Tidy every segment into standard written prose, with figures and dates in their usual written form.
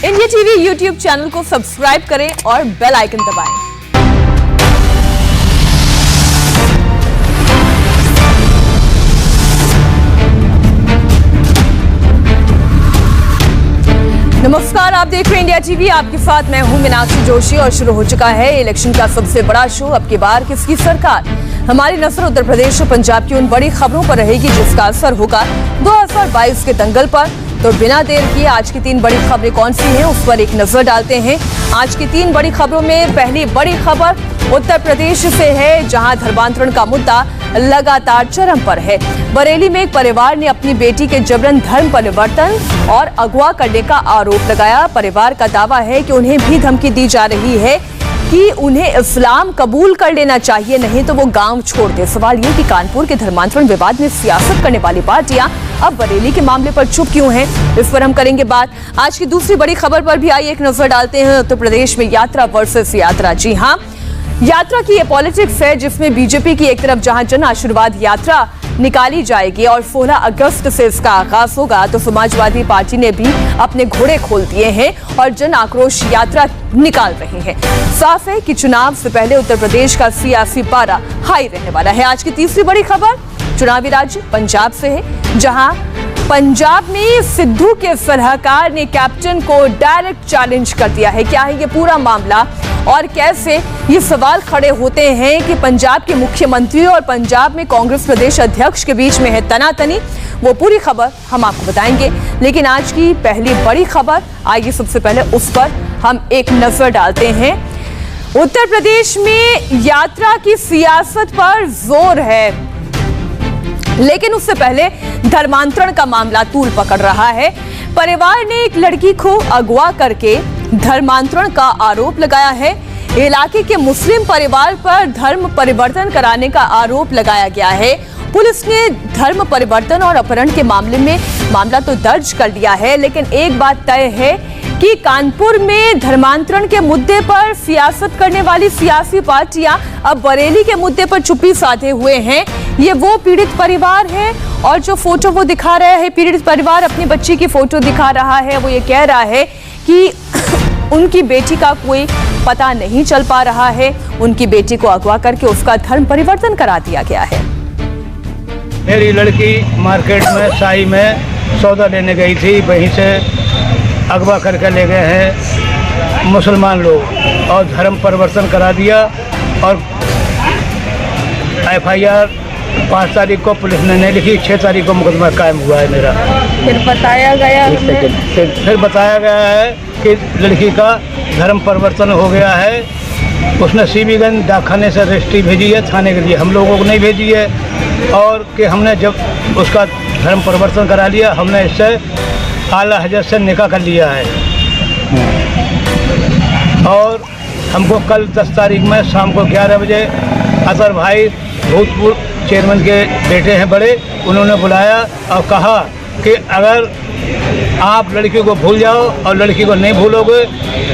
India TV YouTube channel को subscribe करें और बेल आइकन दबाएं। नमस्कार, आप देख रहे हैं इंडिया टीवी। आपके साथ मैं हूं मीनाक्षी जोशी और शुरू हो चुका है इलेक्शन का सबसे बड़ा शो। अब की बार किसकी सरकार? हमारी नजर उत्तर प्रदेश और पंजाब की उन बड़ी खबरों पर रहेगी जिसका असर होगा 2022 के दंगल पर। तो बिना देर किए आज की 3 बड़ी खबरें कौन सी हैं उस पर एक नजर डालते हैं। आज की 3 बड़ी खबरों में पहली बड़ी खबर उत्तर प्रदेश से है, जहां धर्मांतरण का मुद्दा लगातार चरम पर है। बरेली में एक परिवार ने अपनी बेटी के जबरन धर्म परिवर्तन और अगवा करने का आरोप लगाया। परिवार का दावा है कि उन्हें भी धमकी दी जा रही है कि उन्हें इस्लाम कबूल कर लेना चाहिए, नहीं तो वो गांव छोड़ दे। सवाल ये कि कानपुर के धर्मांतरण विवाद में सियासत करने वाली पार्टियां अब बरेली के मामले पर चुप क्यों हैं, इस पर हम करेंगे बात। आज की दूसरी बड़ी खबर पर भी आइए एक नजर डालते हैं। उत्तर प्रदेश में यात्रा वर्सेस यात्रा। जी हां, यात्रा की ये पॉलिटिक्स है जिसमें बीजेपी की एक तरफ जहां जन आशीर्वाद यात्रा निकाली जाएगी और 16 अगस्त से इसका आगाज होगा, तो समाजवादी पार्टी ने भी अपने घोड़े खोल दिए हैं और जन आक्रोश यात्रा निकाल रहे हैं। साफ है कि चुनाव से पहले उत्तर प्रदेश का सियासी पारा हाई रहने वाला है। आज की तीसरी बड़ी खबर चुनावी राज्य पंजाब से है, जहां पंजाब में सिद्धू के सलाहकार ने कैप्टन को डायरेक्ट चैलेंज कर दिया है। क्या है ये पूरा मामला और कैसे ये सवाल खड़े होते हैं कि पंजाब के मुख्यमंत्री और पंजाब में कांग्रेस प्रदेश अध्यक्ष के बीच में है तनातनी, वो पूरी खबर हम आपको बताएंगे। लेकिन आज की पहली बड़ी खबर, आइए सबसे पहले उस पर हम एक नजर डालते हैं। उत्तर प्रदेश में यात्रा की सियासत पर जोर है, लेकिन उससे पहले धर्मांतरण का मामला तूल पकड़ रहा है। परिवार ने एक लड़की को अगवा करके धर्मांतरण का आरोप लगाया है। इलाके के मुस्लिम परिवार पर धर्म परिवर्तन कराने का आरोप लगाया गया है। पुलिस ने धर्म परिवर्तन और अपहरण के मामले में मामला तो दर्ज कर लिया है, लेकिन एक बात तय है कि कानपुर में धर्मांतरण के मुद्दे पर सियासत करने वाली सियासी पार्टियां अब बरेली के मुद्दे पर चुप्पी साधे हुए हैं। ये वो पीड़ित परिवार है और जो फोटो वो दिखा रहा है, पीड़ित परिवार अपनी बच्ची की फोटो दिखा रहा है। वो ये कह रहा है कि उनकी बेटी का कोई पता नहीं चल पा रहा है, उनकी बेटी को अगवा करके उसका धर्म परिवर्तन करा दिया गया है। मेरी लड़की मार्केट में साई में सौदा लेने गई थी, वहीं से अगवा करके ले गए हैं मुसलमान लोग और धर्म परिवर्तन करा दिया। और FIR 5 तारीख को पुलिस ने नहीं लिखी, 6 तारीख को मुकदमा कायम हुआ है मेरा। फिर बताया गया है कि लड़की का धर्म परिवर्तन हो गया है। उसने सीबीगंज डाकखाने से रजिस्ट्री भेजी है थाने के लिए, हम लोगों को नहीं भेजी है। और कि हमने जब उसका धर्म परिवर्तन करा लिया, हमने इससे आला हजरत से निकाह कर लिया है। और हमको कल 10 तारीख में शाम को 11 बजे अतर भाई भूतपूर्व चेयरमैन के बेटे हैं बड़े, उन्होंने बुलाया और कहा कि अगर आप लड़की को भूल जाओ और लड़की को नहीं भूलोगे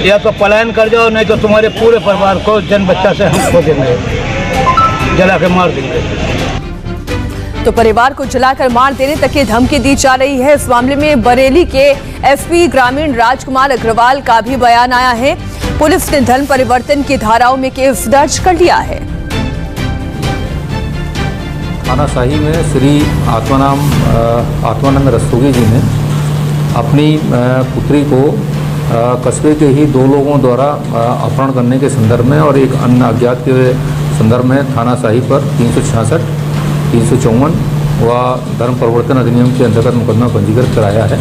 या तो पलायन कर जाओ, नहीं तो तुम्हारे पूरे परिवार को जन बच्चा से हम खो देंगे, जला के मार देंगे। तो परिवार को जलाकर मार देने तक की धमकी दी जा रही है। इस मामले में बरेली के SP ग्रामीण राजकुमार अग्रवाल का भी बयान आया है। पुलिस ने धर्म परिवर्तन की धाराओं में केस दर्ज कर लिया है। थाना शाही में श्री आत्मानंद रस्तोगी जी ने अपनी पुत्री को कस्बे के ही 2 लोगों द्वारा अपहरण करने के संदर्भ में और एक अन्य अज्ञात के संदर्भ में थाना शाही पर 366, 354 व धर्म परिवर्तन अधिनियम के अंतर्गत मुकदमा पंजीकृत कराया है।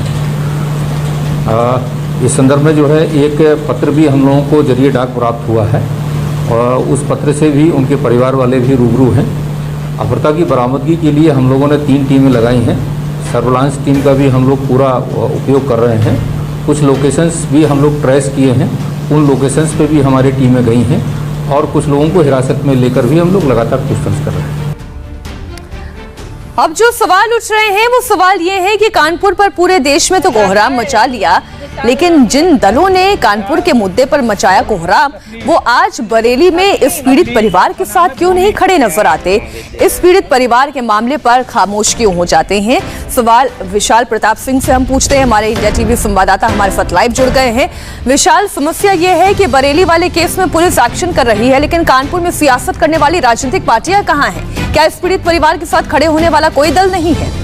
इस संदर्भ में जो है एक पत्र भी हम लोगों को जरिए डाक प्राप्त हुआ है और उस पत्र से भी उनके परिवार वाले भी रूबरू हैं। अपहृता की बरामदगी के लिए हम लोगों ने 3 टीमें लगाई हैं। सर्विलांस टीम का भी हम लोग पूरा उपयोग कर रहे हैं। कुछ लोकेशंस भी हम लोग ट्रेस किए हैं, उन लोकेशंस पे भी हमारी टीमें गई हैं और कुछ लोगों को हिरासत में लेकर भी हम लोग लगातार पूछताछ कर रहे हैं। अब जो सवाल उठ रहे हैं वो सवाल ये है कि कानपुर पर पूरे देश में तो कोहराम मचा लिया, लेकिन जिन दलों ने कानपुर के मुद्दे पर मचाया कोहराम, वो आज बरेली में इस पीड़ित परिवार के साथ क्यों नहीं खड़े नजर आते? इस पीड़ित परिवार के मामले पर खामोश क्यों हो जाते हैं? सवाल विशाल प्रताप सिंह से हम पूछते हैं। हमारे इंडिया टीवी संवाददाता हमारे साथ लाइव जुड़ गए हैं। विशाल, समस्या ये है कि बरेली वाले केस में पुलिस एक्शन कर रही है, लेकिन कानपुर में सियासत करने वाली राजनीतिक पार्टियां कहां हैं? क्या इस पीड़ित परिवार के साथ खड़े होने वाला कोई दल नहीं है?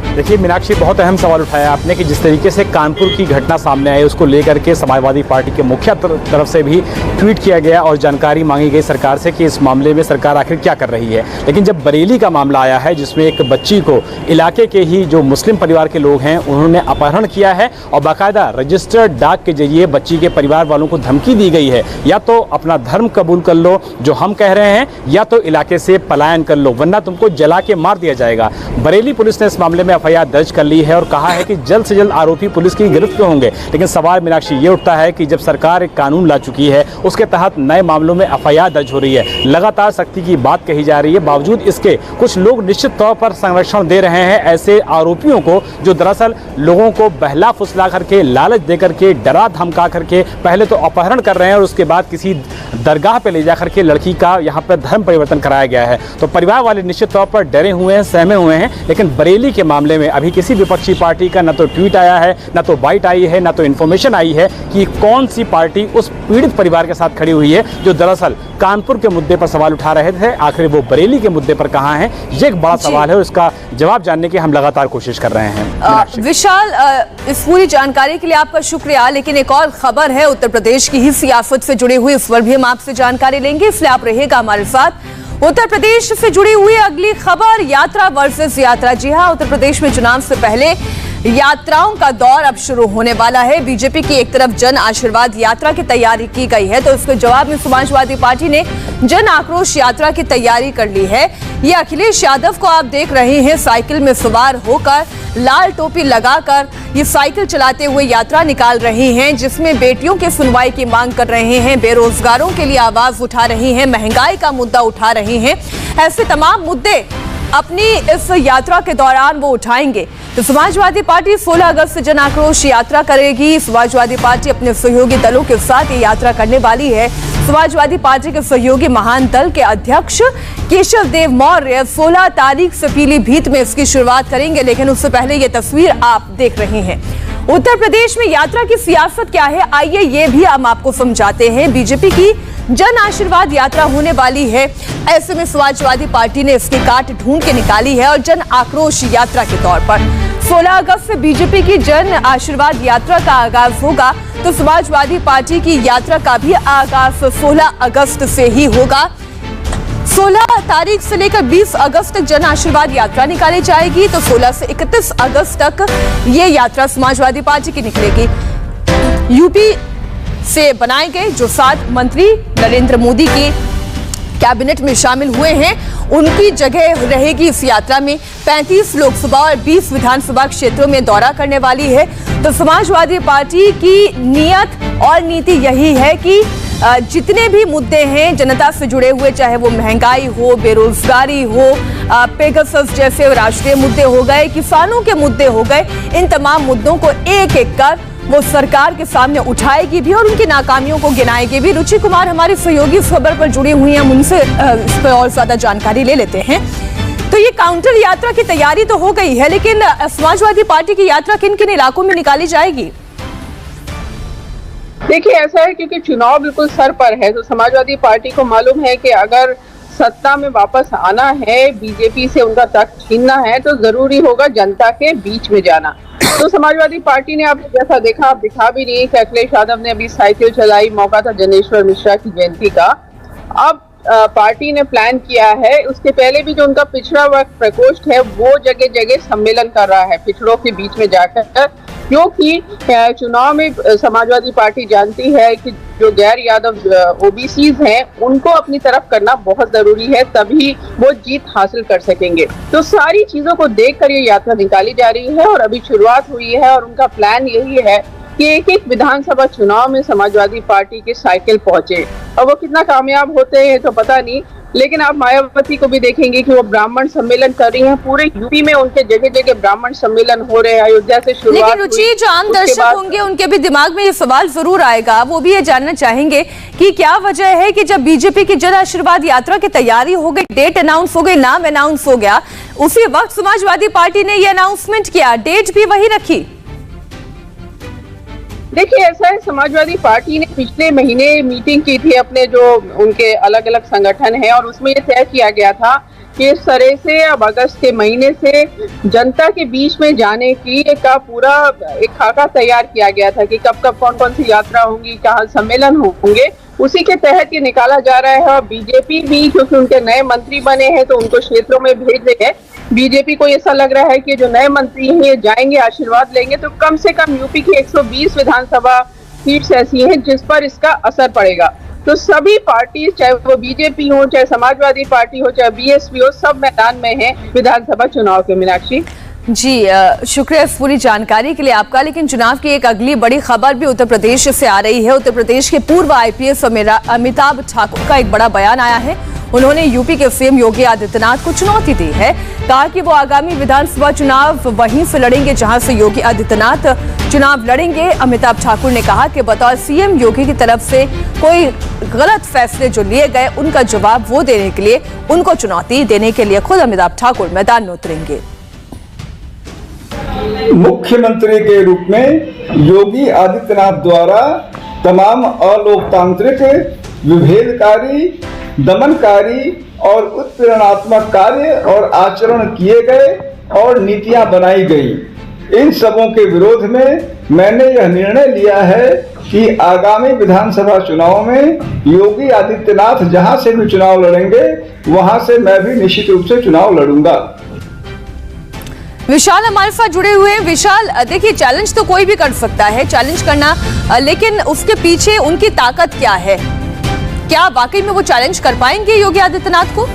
देखिए मीनाक्षी, बहुत अहम सवाल उठाया आपने कि जिस तरीके से कानपुर की घटना सामने आई उसको लेकर के समाजवादी पार्टी के मुखिया तरफ से भी ट्वीट किया गया और जानकारी मांगी गई सरकार से कि इस मामले में सरकार आखिर क्या कर रही है। लेकिन जब बरेली का मामला आया है जिसमें एक बच्ची को इलाके के ही जो मुस्लिम परिवार के लोग हैं उन्होंने अपहरण किया है और बाकायदा रजिस्टर्ड डाक के जरिए बच्ची के परिवार वालों को धमकी दी गई है, या तो अपना धर्म कबूल कर लो जो हम कह रहे हैं, या तो इलाके से पलायन कर लो वरना तुमको जला के मार दिया जाएगा। बरेली पुलिस ने इस मामले में एफआईआर दर्ज कर ली है और कहा है कि जल्द से जल्द आरोपी पुलिस की गिरफ्त में होंगे। लेकिन सवाल मीनाक्षी ये उठता है कि जब सरकार एक कानून ला चुकी है उसके तहत नए मामलों में एफआईआर दर्ज हो रही है, लगातार सख्ती की बात कही जा रही है, बावजूद इसके कुछ लोग निश्चित तौर पर संरक्षण दे रहे हैं ऐसे आरोपियों को जो दरअसल लोगों को बहला फुसला करके, लालच दे करके, डरा धमका करके पहले तो अपहरण कर रहे हैं और उसके बाद किसी दरगाह पे ले जाकर के लड़की का यहाँ पर धर्म परिवर्तन कराया गया है। तो परिवार वाले निश्चित तौर पर डरे हुए हैं, सहमे हुए हैं। लेकिन बरेली के मामले में अभी किसी विपक्षी पार्टी का न तो ट्वीट आया है, न तो बाइट आई है, न तो इन्फॉर्मेशन आई है कि कौन सी पार्टी उस पीड़ित परिवार के साथ खड़ी हुई है जो दरअसल कानपुर के मुद्दे पर सवाल उठा रहे थे। आखिर वो बरेली के मुद्दे पर कहां हैं, ये एक बड़ा सवाल है और इसका जवाब जानने की हम लगातार कोशिश कर रहे हैं। विशाल, इस पूरी जानकारी के लिए आपका शुक्रिया। लेकिन एक और खबर है उत्तर प्रदेश की ही सियासत से जुड़ी हुई, इस पर भी हम आपसे जानकारी लेंगे, इसलिए आप रहिएगा हमारे साथ। उत्तर प्रदेश से जुड़ी हुई अगली खबर, यात्रा वर्सेस यात्रा। जी हां, उत्तर प्रदेश में चुनाव से पहले यात्राओं का दौर अब शुरू होने वाला है। बीजेपी की एक तरफ जन आशीर्वाद यात्रा की तैयारी की गई है, तो इसके जवाब में समाजवादी पार्टी ने जन आक्रोश यात्रा की तैयारी कर ली है। ये अखिलेश यादव को आप देख रहे हैं, साइकिल में सवार होकर, लाल टोपी लगाकर ये साइकिल चलाते हुए यात्रा निकाल रही हैं, जिसमें बेटियों के सुनवाई की मांग कर रहे हैं, बेरोजगारों के लिए आवाज उठा रही हैं, महंगाई का मुद्दा उठा रही हैं। ऐसे तमाम मुद्दे अपनी इस यात्रा के दौरान वो उठाएंगे। तो समाजवादी पार्टी 16 अगस्त से जन आक्रोश यात्रा करेगी। समाजवादी पार्टी अपने सहयोगी दलों के साथ ये यात्रा करने वाली है। समाजवादी पार्टी के सहयोगी महान दल के अध्यक्ष केशव देव मौर्य 16 तारीख से पीलीभीत में इसकी शुरुआत करेंगे। लेकिन उससे पहले ये तस्वीर आप देख रहे हैं। उत्तर प्रदेश में यात्रा की सियासत क्या है, आइए ये भी हम आपको समझाते हैं। बीजेपी की जन आशीर्वाद यात्रा होने वाली है, ऐसे में समाजवादी पार्टी ने इसकी काट ढूंढ के निकाली है और जन आक्रोश यात्रा के तौर पर 16 अगस्त से बीजेपी की जन आशीर्वाद यात्रा का आगाज होगा। तो समाजवादी पार्टी की यात्रा का भी आगाज 16 अगस्त से ही होगा। 16 तारीख से लेकर 20 अगस्त तक जन आशीर्वाद यात्रा निकाली जाएगी। तो 16 से 31 अगस्त तक ये यात्रा समाजवादी पार्टी की निकलेगी। यूपी से बनाए गए जो 7 मंत्री नरेंद्र मोदी के कैबिनेट में शामिल हुए हैं, उनकी जगह रहेगी इस यात्रा में। 35 लोकसभा और 20 विधानसभा क्षेत्रों में दौरा करने वाली है। तो समाजवादी पार्टी की नीयत और नीति यही है कि जितने भी मुद्दे हैं जनता से जुड़े हुए, चाहे वो महंगाई हो, बेरोजगारी हो, पेगासस जैसे राष्ट्रीय मुद्दे हो गए, किसानों के मुद्दे हो गए, इन तमाम मुद्दों को एक एक कर वो सरकार के सामने उठाएगी भी और उनकी नाकामियों को गिनाएगी भी। रुचि कुमार हमारी सहयोगी इस खबर पर जुड़ी हुई हैं, हम उनसे इस पर और ज्यादा जानकारी ले लेते हैं। तो ये काउंटर यात्रा की तैयारी तो हो गई है, लेकिन समाजवादी पार्टी की यात्रा किन किन इलाकों में निकाली जाएगी? देखिए, ऐसा है क्योंकि चुनाव बिल्कुल सर पर है, तो समाजवादी पार्टी को मालूम है कि अगर सत्ता में वापस आना है, बीजेपी से उनका तख्त छीनना है, तो जरूरी होगा जनता के बीच में जाना। तो समाजवादी पार्टी ने आपने जैसा देखा, आप दिखा भी नहीं कि अखिलेश यादव ने अभी साइकिल चलाई, मौका था जनेश्वर मिश्रा की जयंती का। अब पार्टी ने प्लान किया है, उसके पहले भी जो उनका पिछड़ा वर्ग प्रकोष्ठ है वो जगह जगह सम्मेलन कर रहा है पिछड़ों के बीच में जाकर, क्योंकि चुनाव में समाजवादी पार्टी जानती है कि जो गैर यादव ओबीसीज हैं उनको अपनी तरफ करना बहुत जरूरी है, तभी वो जीत हासिल कर सकेंगे। तो सारी चीजों को देखकर ये यात्रा निकाली जा रही है और अभी शुरुआत हुई है और उनका प्लान यही है कि एक एक विधानसभा चुनाव में समाजवादी पार्टी के साइकिल पहुंचे। और वो कितना कामयाब होते हैं तो पता नहीं, लेकिन आप मायावती को भी देखेंगे कि वो ब्राह्मण सम्मेलन कर रही हैं। पूरे यूपी में उनके जगह जगह ब्राह्मण सम्मेलन हो रहे हैं। अयोध्या से शुरुआत, लेकिन रुचि, जो आम दर्शक होंगे उनके भी दिमाग में ये सवाल जरूर आएगा, वो भी ये जानना चाहेंगे कि क्या वजह है कि जब बीजेपी की जन आशीर्वाद यात्रा की तैयारी हो गई, डेट अनाउंस हो गई, नाम अनाउंस हो गया, उसी वक्त समाजवादी पार्टी ने ये अनाउंसमेंट किया, डेट भी वही रखी। देखिए, ऐसा है, समाजवादी पार्टी ने पिछले महीने मीटिंग की थी अपने जो उनके अलग अलग संगठन है, और उसमें ये तय किया गया था कि इस तरह से अब अगस्त के महीने से जनता के बीच में जाने की का पूरा एक खाका तैयार किया गया था कि कब कब कौन कौन सी यात्रा होंगी, कहाँ सम्मेलन होंगे। उसी के तहत ये निकाला जा रहा है। और बीजेपी भी, क्योंकि उनके नए मंत्री बने हैं तो उनको क्षेत्रों में भेज रहे हैं। बीजेपी को ऐसा लग रहा है कि जो नए मंत्री हैं ये जाएंगे, आशीर्वाद लेंगे, तो कम से कम यूपी की 120 विधानसभा सीट्स ऐसी हैं जिस पर इसका असर पड़ेगा। तो सभी पार्टी, चाहे वो बीजेपी हो, चाहे समाजवादी पार्टी हो, चाहे बीएसपी हो, सब मैदान में है विधानसभा चुनाव के। मीनाक्षी जी, शुक्रिया इस पूरी जानकारी के लिए आपका। लेकिन चुनाव की एक अगली बड़ी खबर भी उत्तर प्रदेश से आ रही है। उत्तर प्रदेश के पूर्व आईपीएस अमिताभ ठाकुर का एक बड़ा बयान आया है। उन्होंने यूपी के सीएम योगी आदित्यनाथ को चुनौती दी है। कहा कि वो आगामी विधानसभा चुनाव वहीं से लड़ेंगे जहां से योगी आदित्यनाथ चुनाव लड़ेंगे। अमिताभ ठाकुर ने कहा कि बतौर सीएम योगी की तरफ से कोई गलत फैसले जो लिए गए उनका जवाब वो देने के लिए, उनको चुनौती देने के लिए खुद अमिताभ ठाकुर मैदान में उतरेंगे। मुख्यमंत्री के रूप में योगी आदित्यनाथ द्वारा तमाम अलोकतांत्रिक, विभेदकारी, दमनकारी और उत्पीड़नात्मक कार्य और आचरण किए गए और नीतियां बनाई गई। इन सबों के विरोध में मैंने यह निर्णय लिया है कि आगामी विधानसभा चुनाव में योगी आदित्यनाथ जहां से भी चुनाव लड़ेंगे वहां से मैं भी निश्चित रूप से चुनाव लड़ूंगा। विशाल हमारे साथ जुड़े हुए हैं। विशाल, देखिए, चैलेंज तो कोई भी कर सकता है, चैलेंज करना, लेकिन उसके पीछे उनकी ताकत क्या है? क्या वाकई में वो चैलेंज कर पाएंगे योगी आदित्यनाथ को?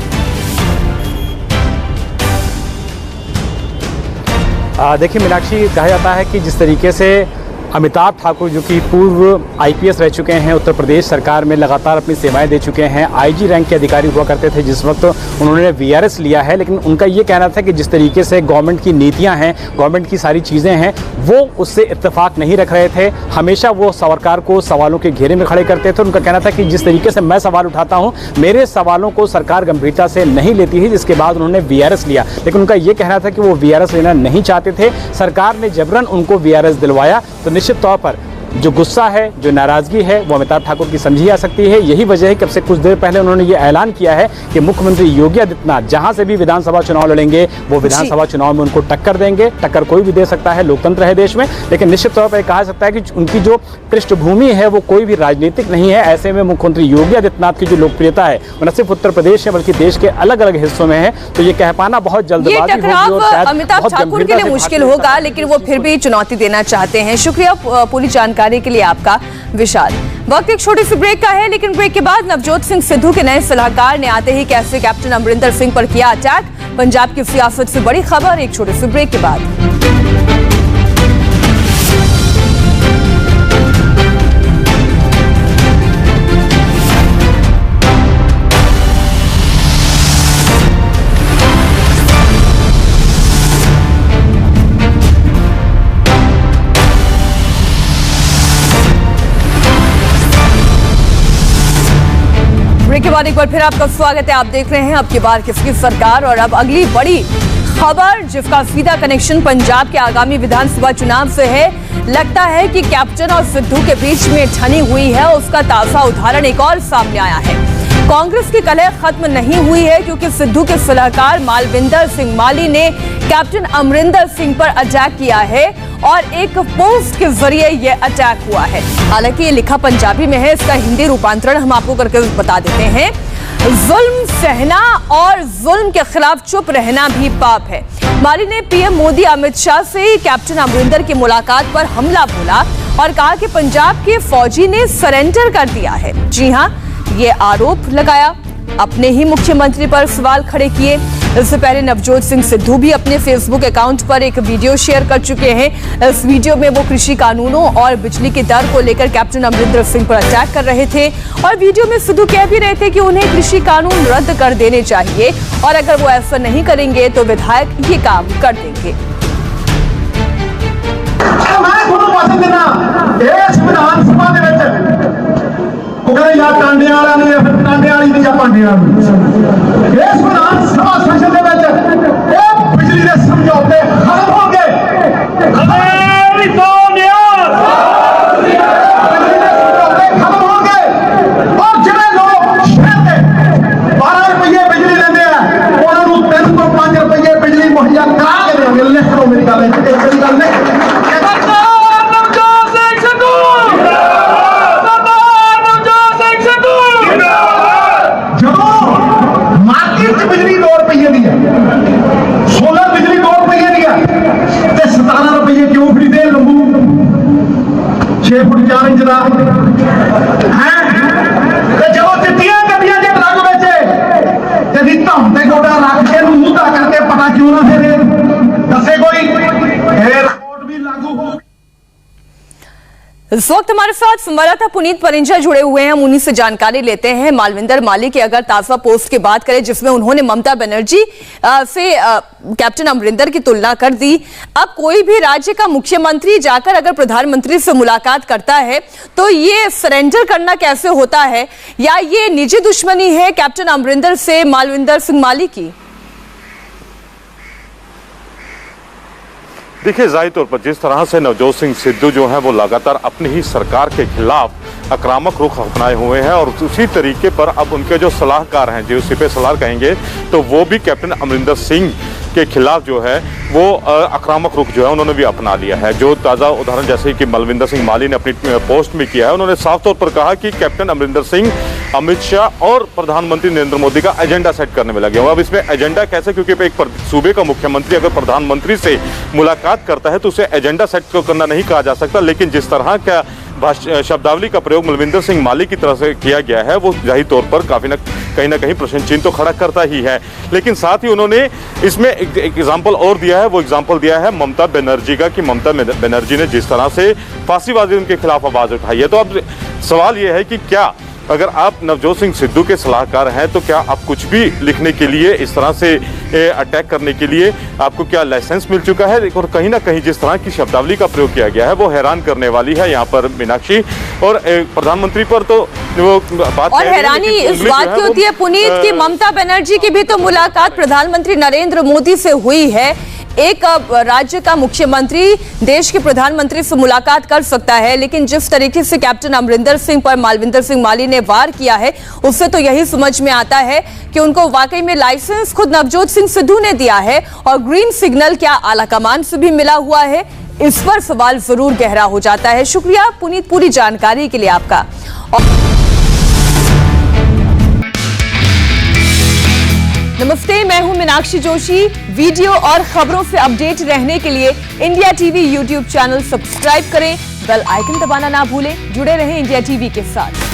देखिए मीनाक्षी, कहा जाता है कि जिस तरीके से अमिताभ ठाकुर, जो कि पूर्व आईपीएस रह चुके हैं, उत्तर प्रदेश सरकार में लगातार अपनी सेवाएं दे चुके हैं, आईजी रैंक के अधिकारी हुआ करते थे जिस वक्त उन्होंने वीआरएस लिया है, लेकिन उनका ये कहना था कि जिस तरीके से गवर्नमेंट की नीतियां हैं, गवर्नमेंट की सारी चीज़ें हैं, वो उससे इत्तेफाक नहीं रख रहे थे। हमेशा वो सरकार को सवालों के घेरे में खड़े करते थे। उनका कहना था कि जिस तरीके से मैं सवाल उठाता हूँ, मेरे सवालों को सरकार गंभीरता से नहीं लेती है, जिसके बाद उन्होंने वीआरएस लिया। लेकिन उनका ये कहना था कि वो वीआरएस लेना नहीं चाहते थे, सरकार ने जबरन उनको वीआरएस दिलवाया। तो निश्चित तौर पर जो गुस्सा है, जो नाराजगी है, वो अमिताभ ठाकुर की समझी जा सकती है। यही वजह है कि अब से कुछ देर पहले उन्होंने ये ऐलान किया है कि मुख्यमंत्री योगी आदित्यनाथ जहां से भी विधानसभा चुनाव लड़ेंगे वो विधानसभा चुनाव में उनको टक्कर देंगे। टक्कर कोई भी दे सकता है, लोकतंत्र है देश में, लेकिन निश्चित तौर पर कहा सकता है कि उनकी जो पृष्ठभूमि है वो कोई भी राजनीतिक नहीं है। ऐसे में मुख्यमंत्री योगी आदित्यनाथ की जो लोकप्रियता है वो न सिर्फ उत्तर प्रदेश है बल्कि देश के अलग अलग हिस्सों में है। तो ये कह पाना बहुत जल्दबाजी होगी और शायद अमिताभ ठाकुर के लिए मुश्किल होगा, लेकिन वो फिर भी चुनौती देना चाहते हैं। शुक्रिया पूरी जानकारी के लिए आपका विशाल। वक्त एक छोटी सी ब्रेक का है, लेकिन ब्रेक के बाद नवजोत सिंह सिद्धू के नए सलाहकार ने आते ही कैसे कैप्टन अमरिंदर सिंह पर किया अटैक। पंजाब की सियासत से बड़ी खबर एक छोटे से ब्रेक के बाद। के बाद एक बार फिर आपका स्वागत है। आप देख रहे हैं अब की बार किसकी सरकार, और अब अगली बड़ी खबर जिसका सीधा कनेक्शन पंजाब के आगामी विधानसभा चुनाव से है। लगता है कि कैप्टन और सिद्धू के बीच में ठनी हुई है, उसका ताजा उदाहरण एक और सामने आया है। कांग्रेस की कलह खत्म नहीं हुई है क्योंकि सिद्धू के सलाहकार मालविंदर सिंह माली ने कैप्टन अमरिंदर सिंह पर अटैक किया है और एक पोस्ट के जरिए यह अटैक हुआ है। हालांकि ये लिखा पंजाबी में है, इसका हिंदी रूपांतरण हम आपको करके बता देते हैं। जुल्म सहना और जुल्म के खिलाफ चुप रहना भी पाप है। माली ने पीएम मोदी अमित शाह से कैप्टन अमरिंदर की मुलाकात पर हमला बोला और कहा कि पंजाब के फौजी ने सरेंडर कर दिया है। जी हां, ये आरोप लगाया, अपने ही मुख्यमंत्री पर सवाल खड़े किए। इससे पहले नवजोत सिंह सिद्धू भी अपने फेसबुक अकाउंट पर एक वीडियो शेयर कर चुके हैं। इस वीडियो में वो कृषि कानूनों और बिजली की दर को लेकर कैप्टन अमरिंदर सिंह पर अटैक कर रहे थे और वीडियो में सिद्धू कह भी रहे थे कि उन्हें कृषि कानून रद्द कर देने चाहिए और अगर वो ऐसा नहीं करेंगे तो विधायक ये काम कर देंगे। विधानसभा टांडे वाला नहीं टांडे वाली नहीं पांडे इस विधानसभा सेशन बिजली के समझौते खत्म हो गए। खत्म हो गए और जिन्हें लोग शहर के 12 रुपये बिजली लेते हैं उन्होंने 3 तो 5 रुपये बिजली मुहैया करा के देंगे। लिख लो मेरी गल बिजली 2 रुपये दी है, सोलर बिजली 2 रुपये दी है, 17 रुपये क्यों फ्री दे लंबू 6 फुट 4 इंच का है जो चिट्टियां गड्डियां के ट्रक बेचे धम से गोडा रख के मुंह करके पता क्यों ना फेरे दसे कोई रिपोर्ट भी लागू हो। इस वक्त हमारे साथ संवाददाता पुनीत परिंजा जुड़े हुए हैं। हम उन्हीं से जानकारी लेते हैं। मालविंदर माली की अगर ताजा पोस्ट की बात करें जिसमें उन्होंने ममता बनर्जी से कैप्टन अमरिंदर की तुलना कर दी। अब कोई भी राज्य का मुख्यमंत्री जाकर अगर प्रधानमंत्री से मुलाकात करता है तो ये सरेंडर करना कैसे होता है, या ये निजी दुश्मनी है कैप्टन अमरिंदर से मालविंदर सिंह माली की? देखिए, जाहिर तौर पर जिस तरह से नवजोत सिंह सिद्धू जो है वो लगातार अपनी ही सरकार के खिलाफ आक्रामक रुख अपनाए हुए हैं और उसी तरीके पर अब उनके जो सलाहकार हैं, जो सिपह सलार कहेंगे, तो वो भी कैप्टन अमरिंदर सिंह के खिलाफ जो है वो आक्रामक रुख जो है उन्होंने भी अपना लिया है। जो ताज़ा उदाहरण जैसे कि मालविंदर सिंह माली ने अपनी पोस्ट में किया है, उन्होंने साफ तौर पर कहा कि कैप्टन अमरिंदर सिंह अमित शाह और प्रधानमंत्री नरेंद्र मोदी का एजेंडा सेट करने में लगे हुए। अब इसमें एजेंडा कैसे, क्योंकि एक सूबे का मुख्यमंत्री अगर प्रधानमंत्री से मुलाकात करता है तो उसे एजेंडा सेट करना नहीं कहा जा सकता, लेकिन जिस तरह का शब्दावली का प्रयोग मालविंदर सिंह माली की तरफ से किया गया है वो जाहिर तौर पर कहीं ना कहीं प्रश्न चिन्ह तो खड़ा करता ही है। लेकिन साथ ही उन्होंने इसमें एक एग्जाम्पल और दिया है, वो एग्जाम्पल दिया है ममता बनर्जी का, कि ममता बनर्जी ने जिस तरह से फांसीबाजी उनके खिलाफ आवाज उठाई है। तो अब सवाल यह है कि क्या अगर आप नवजोत सिंह सिद्धू के सलाहकार हैं तो क्या आप कुछ भी लिखने के लिए, इस तरह से अटैक करने के लिए आपको क्या लाइसेंस मिल चुका है? और कहीं ना कहीं जिस तरह की शब्दावली का प्रयोग किया गया है वो हैरान करने वाली है। यहाँ पर मीनाक्षी और प्रधानमंत्री पर तो वो बात, और हैरानी इस बात की होती है पुनीत की ममता बनर्जी की भी तो मुलाकात प्रधानमंत्री नरेंद्र मोदी से हुई है। एक राज्य का मुख्यमंत्री देश के प्रधानमंत्री से मुलाकात कर सकता है, लेकिन जिस तरीके से कैप्टन अमरिंदर सिंह पर मालविंदर सिंह माली ने वार किया है उससे तो यही समझ में आता है कि उनको वाकई में लाइसेंस खुद नवजोत सिंह सिद्धू ने दिया है और ग्रीन सिग्नल क्या आलाकमान से भी मिला हुआ है, इस पर सवाल जरूर गहरा हो जाता है। शुक्रिया पुनीत पूरी जानकारी के लिए आपका। नमस्ते, मैं हूं मीनाक्षी जोशी। वीडियो और खबरों से अपडेट रहने के लिए India TV YouTube channel subscribe करें, बेल आइकन दबाना ना भूलें। जुड़े रहें इंडिया टीवी के साथ।